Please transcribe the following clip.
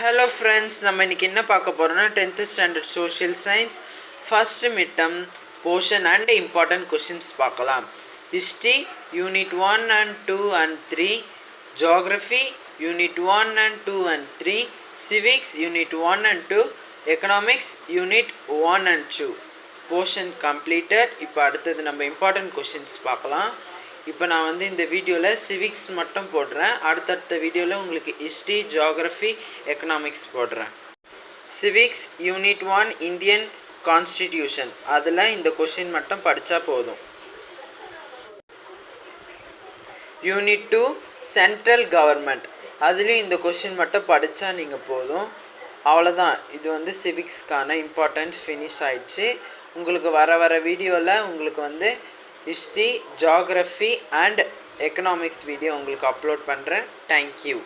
Hello friends, நம்ம இன்னைக்கு என்ன பார்க்க போறோம்னா 10th standard social science first midterm portion and important questions பார்க்கலாம். History unit 1 and 2 and 3, geography unit 1 and 2 and 3, civics unit 1 and 2, economics unit 1 and 2. portion completed. இப்போ அடுத்து நம்ம important questions பார்க்கலாம். இப்போ நான் வந்து இந்த வீடியோவில் சிவிக்ஸ் மட்டும் போடுறேன். அடுத்தடுத்த வீடியோவில் உங்களுக்கு ஹிஸ்ட்ரி, ஜியோகிரஃபி, எக்கனாமிக்ஸ் போடுறேன். சிவிக்ஸ் யூனிட் 1 இந்தியன் கான்ஸ்டிடியூஷன், அதில் இந்த கொஷின் மட்டும் படித்தா போதும். யூனிட் 2 சென்ட்ரல் கவர்மெண்ட், அதுலேயும் இந்த கொஷின் மட்டும் படித்தா நீங்கள் போதும். அவ்வளோதான். இது வந்து சிவிக்ஸ்க்கான இம்பார்ட்டன்ஸ் ஃபினிஷ் ஆயிடுச்சு. உங்களுக்கு வர வீடியோவில் உங்களுக்கு வந்து history, geography and economics video உங்களுக்கு அப்லோட் பண்ணுறேன். Thank you.